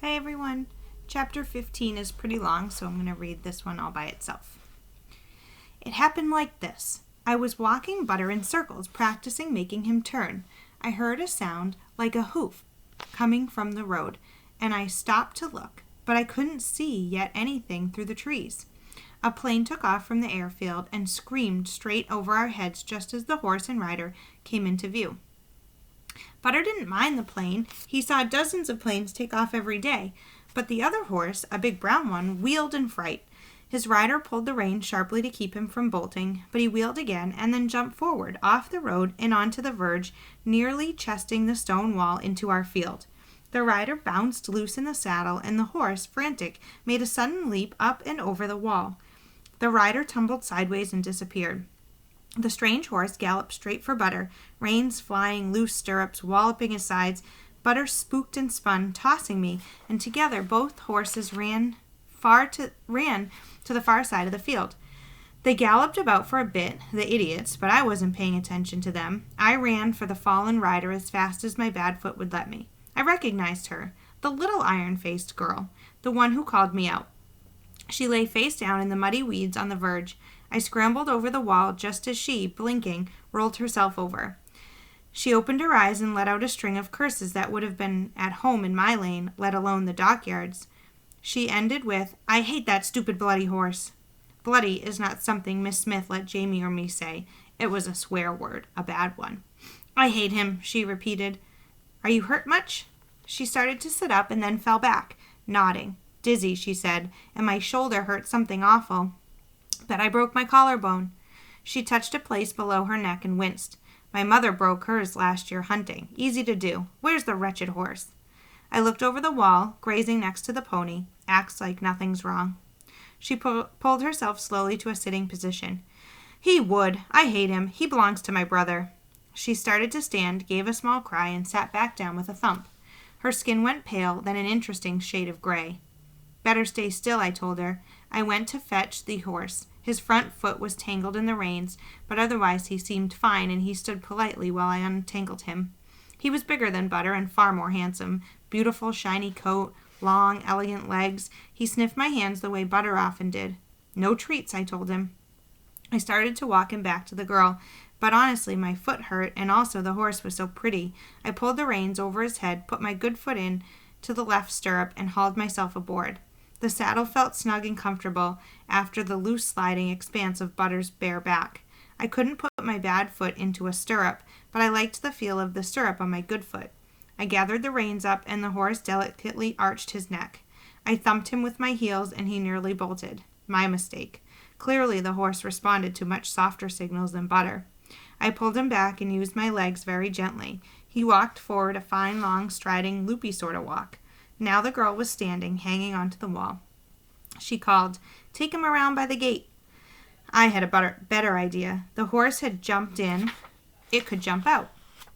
Hey everyone! Chapter 15 is pretty long, so I'm going to read this one all by itself. It happened like this. I was walking Butter in circles, practicing making him turn. I heard a sound like a hoof coming from the road, and I stopped to look, but I couldn't see yet anything through the trees. A plane took off from the airfield and screamed straight over our heads just as the horse and rider came into view. Butter didn't mind the plane. He saw dozens of planes take off every day. But the other horse, a big brown one, wheeled in fright. His rider pulled the reins sharply to keep him from bolting, but he wheeled again and then jumped forward, off the road and onto the verge, nearly chesting the stone wall into our field. The rider bounced loose in the saddle, and the horse, frantic, made a sudden leap up and over the wall. The rider tumbled sideways and disappeared. The strange horse galloped straight for Butter, reins flying, loose stirrups walloping his sides. Butter spooked and spun, tossing me, and together both horses ran to the far side of the field. They galloped about for a bit, the idiots, but I wasn't paying attention to them. I ran for the fallen rider as fast as my bad foot would let me. I recognized her, the little iron-faced girl, the one who called me out. She lay face down in the muddy weeds on the verge. I scrambled over the wall just as she, blinking, rolled herself over. She opened her eyes and let out a string of curses that would have been at home in my lane, let alone the dockyards. She ended with, "I hate that stupid bloody horse." Bloody is not something Miss Smith let Jamie or me say. It was a swear word, a bad one. "I hate him," she repeated. "Are you hurt much?" She started to sit up and then fell back, nodding. "Dizzy," she said, "and my shoulder hurt something awful. Bet I broke my collarbone." She touched a place below her neck and winced. "My mother broke hers last year hunting. Easy to do. Where's the wretched horse?" I looked over the wall, grazing next to the pony. Acts like nothing's wrong. She pulled herself slowly to a sitting position. "He would. I hate him. He belongs to my brother." She started to stand, gave a small cry, and sat back down with a thump. Her skin went pale, then an interesting shade of gray. "Better stay still," I told her. I went to fetch the horse. His front foot was tangled in the reins, but otherwise he seemed fine, and he stood politely while I untangled him. He was bigger than Butter and far more handsome. Beautiful, shiny coat, long, elegant legs. He sniffed my hands the way Butter often did. "No treats," I told him. I started to walk him back to the girl, but honestly my foot hurt, and also the horse was so pretty. I pulled the reins over his head, put my good foot in to the left stirrup, and hauled myself aboard. The saddle felt snug and comfortable after the loose sliding expanse of Butter's bare back. I couldn't put my bad foot into a stirrup, but I liked the feel of the stirrup on my good foot. I gathered the reins up, and the horse delicately arched his neck. I thumped him with my heels, and he nearly bolted. My mistake. Clearly the horse responded to much softer signals than Butter. I pulled him back and used my legs very gently. He walked forward, a fine, long, striding, loopy sort of walk. Now the girl was standing, hanging onto the wall. She called, "Take him around by the gate." I had a better idea. The horse had jumped in. It could jump out.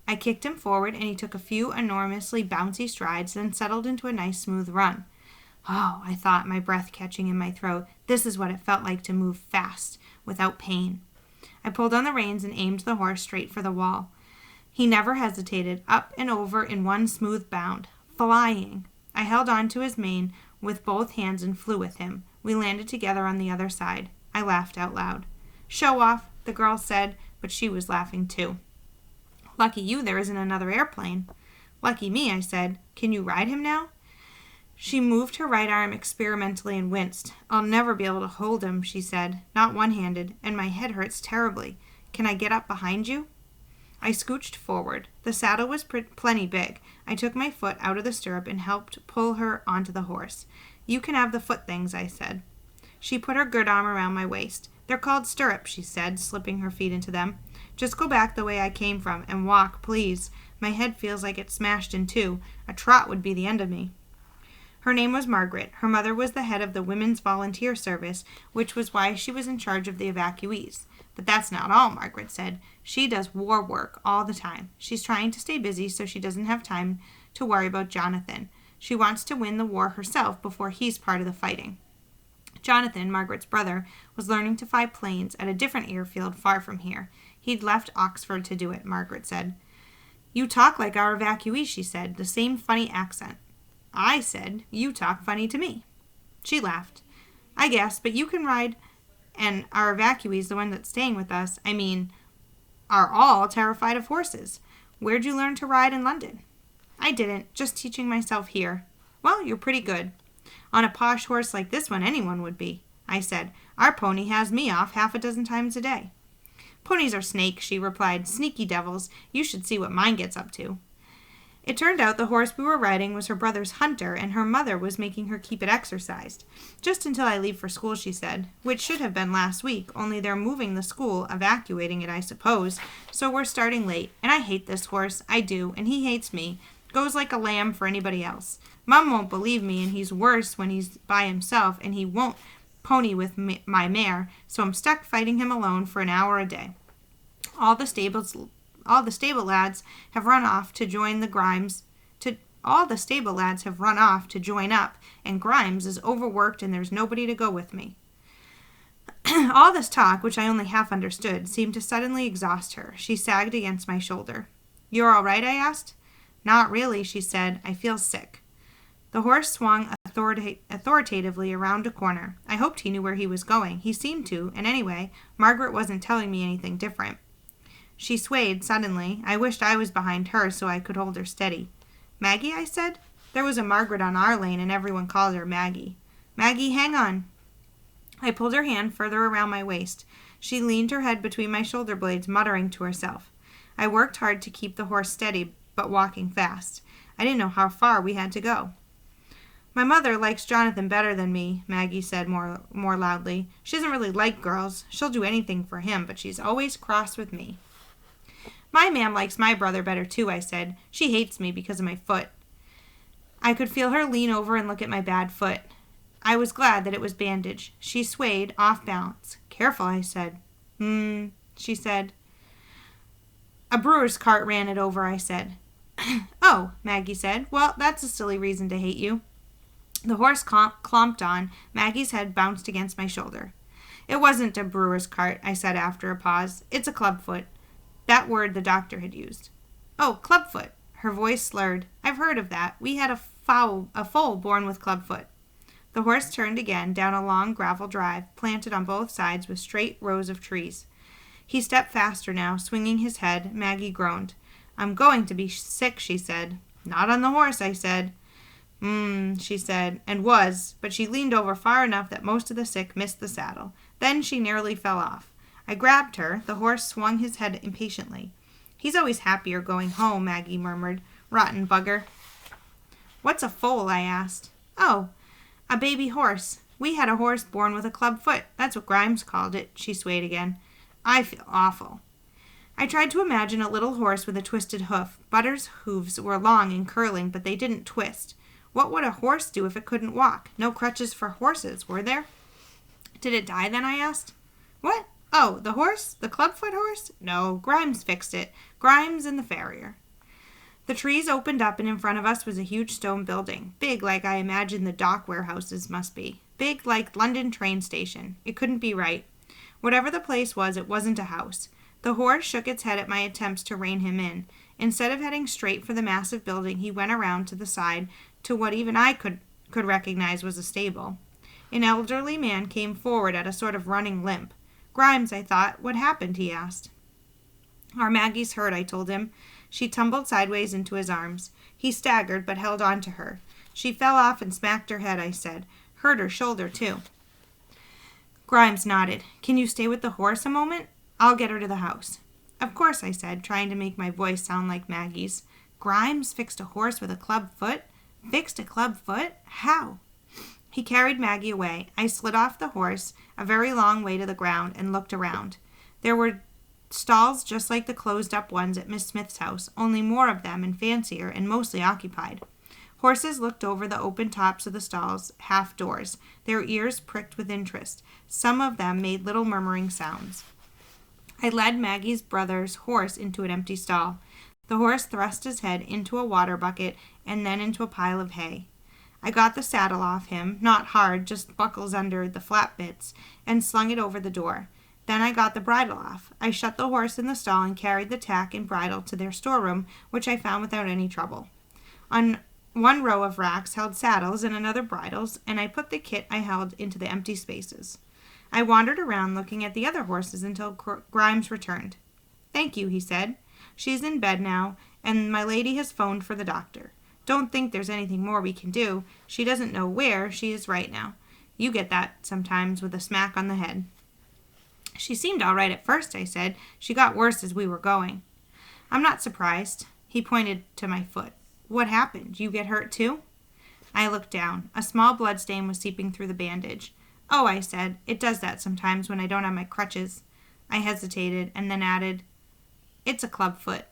I kicked him forward, and he took a few enormously bouncy strides, then settled into a nice smooth run. "Oh," I thought, my breath catching in my throat, "this is what it felt like to move fast, without pain." I pulled on the reins and aimed the horse straight for the wall. He never hesitated, up and over in one smooth bound. Flying! I held on to his mane with both hands and flew with him. We landed together on the other side. I laughed out loud. "Show off," the girl said, but she was laughing too. "Lucky you there isn't another airplane." "Lucky me," I said. "Can you ride him now?" She moved her right arm experimentally and winced. "I'll never be able to hold him," she said, "not one-handed, and my head hurts terribly. Can I get up behind you?" I scooched forward. The saddle was plenty big. I took my foot out of the stirrup and helped pull her onto the horse. "You can have the foot things," I said. She put her good arm around my waist. "They're called stirrups," she said, slipping her feet into them. "Just go back the way I came from, and walk, please. My head feels like it's smashed in two. A trot would be the end of me." Her name was Margaret. Her mother was the head of the Women's Volunteer Service, which was why she was in charge of the evacuees. "But that's not all," Margaret said. "She does war work all the time. She's trying to stay busy so she doesn't have time to worry about Jonathan. She wants to win the war herself before he's part of the fighting." Jonathan, Margaret's brother, was learning to fly planes at a different airfield far from here. He'd left Oxford to do it, Margaret said. "You talk like our evacuees," she said, the same funny accent. I said, "You talk funny to me." She laughed. "I guess, but you can ride, and our evacuees, the one that's staying with us, are all terrified of horses. Where'd you learn to ride in London?" "I didn't, just teaching myself here." "Well, you're pretty good. On a posh horse like this one, anyone would be." I said, "Our pony has me off half a dozen times a day." "Ponies are snakes," she replied. "Sneaky devils. You should see what mine gets up to." It turned out the horse we were riding was her brother's Hunter, and her mother was making her keep it exercised. "Just until I leave for school," she said, "which should have been last week, only they're moving the school, evacuating it, I suppose, so we're starting late, and I hate this horse, I do, and he hates me. Goes like a lamb for anybody else. Mum won't believe me, and he's worse when he's by himself, and he won't pony with my mare, so I'm stuck fighting him alone for an hour a day. All the stable lads have run off to join up, and Grimes is overworked and there's nobody to go with me." All this talk, which I only half understood, seemed to suddenly exhaust her. She sagged against my shoulder. "You're all right?" I asked. "Not really," she said. "I feel sick." The horse swung authoritatively around a corner. I hoped he knew where he was going. He seemed to, and anyway, Margaret wasn't telling me anything different. She swayed suddenly. I wished I was behind her so I could hold her steady. "Maggie," I said. There was a Margaret on our lane, and everyone called her Maggie. "Maggie, hang on." I pulled her hand further around my waist. She leaned her head between my shoulder blades, muttering to herself. I worked hard to keep the horse steady, but walking fast. I didn't know how far we had to go. "My mother likes Jonathan better than me," Maggie said more loudly. "She doesn't really like girls. She'll do anything for him, but she's always cross with me." "My mam likes my brother better too," I said. "She hates me because of my foot." I could feel her lean over and look at my bad foot. I was glad that it was bandaged. She swayed, off balance. "Careful," I said. She said. "A brewer's cart ran it over," I said. "Oh," Maggie said. "Well, that's a silly reason to hate you." The horse clomped on. Maggie's head bounced against my shoulder. "It wasn't a brewer's cart," I said after a pause. "It's a clubfoot." That word the doctor had used. "Oh, clubfoot." Her voice slurred. "I've heard of that. We had a foal born with clubfoot." The horse turned again down a long gravel drive, planted on both sides with straight rows of trees. He stepped faster now, swinging his head. Maggie groaned. "I'm going to be sick," she said. "Not on the horse," I said. She said, and was, but she leaned over far enough that most of the sick missed the saddle. Then she nearly fell off. I grabbed her. The horse swung his head impatiently. "He's always happier going home," Maggie murmured. "Rotten bugger." "What's a foal?" I asked. "Oh, a baby horse. We had a horse born with a club foot. That's what Grimes called it." She swayed again. "I feel awful." I tried to imagine a little horse with a twisted hoof. Butter's hooves were long and curling, but they didn't twist. What would a horse do if it couldn't walk? No crutches for horses, were there? "Did it die then?" I asked. "What? Oh, the horse? The clubfoot horse? No, Grimes fixed it. Grimes and the farrier." The trees opened up, and in front of us was a huge stone building. Big like I imagined the dock warehouses must be. Big like London train station. It couldn't be right. Whatever the place was, it wasn't a house. The horse shook its head at my attempts to rein him in. Instead of heading straight for the massive building, he went around to the side to what even I could recognize was a stable. An elderly man came forward at a sort of running limp. "Grimes," I thought. "What happened?" he asked. "Our Maggie's hurt," I told him. She tumbled sideways into his arms. He staggered, but held on to her. "She fell off and smacked her head," I said. "Hurt her shoulder, too." Grimes nodded. "Can you stay with the horse a moment? I'll get her to the house." "Of course," I said, trying to make my voice sound like Maggie's. Grimes fixed a horse with a club foot? Fixed a club foot? How? He carried Maggie away. I slid off the horse a very long way to the ground and looked around. There were stalls just like the closed-up ones at Miss Smith's house, only more of them and fancier and mostly occupied. Horses looked over the open tops of the stalls, half doors, their ears pricked with interest. Some of them made little murmuring sounds. I led Maggie's brother's horse into an empty stall. The horse thrust his head into a water bucket and then into a pile of hay. I got the saddle off him, not hard, just buckles under the flap bits, and slung it over the door. Then I got the bridle off. I shut the horse in the stall and carried the tack and bridle to their storeroom, which I found without any trouble. On One row of racks held saddles and another bridles, and I put the kit I held into the empty spaces. I wandered around looking at the other horses until Grimes returned. "Thank you," he said. "She's in bed now, and my lady has phoned for the doctor. Don't think there's anything more we can do. She doesn't know where she is right now. You get that sometimes with a smack on the head." "She seemed all right at first," I said. "She got worse as we were going." "I'm not surprised." He pointed to my foot. "What happened? You get hurt too?" I looked down. A small blood stain was seeping through the bandage. "Oh," I said, "it does that sometimes when I don't have my crutches." I hesitated and then added, "It's a club foot."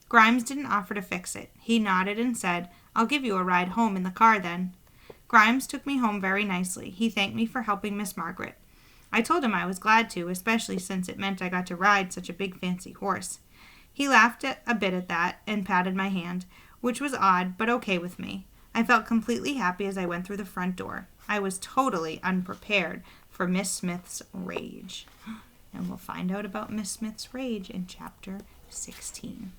Grimes didn't offer to fix it. He nodded and said, "I'll give you a ride home in the car then." Grimes took me home very nicely. He thanked me for helping Miss Margaret. I told him I was glad to, especially since it meant I got to ride such a big fancy horse. He laughed a bit at that and patted my hand, which was odd but okay with me. I felt completely happy as I went through the front door. I was totally unprepared for Miss Smith's rage. And we'll find out about Miss Smith's rage in chapter 16.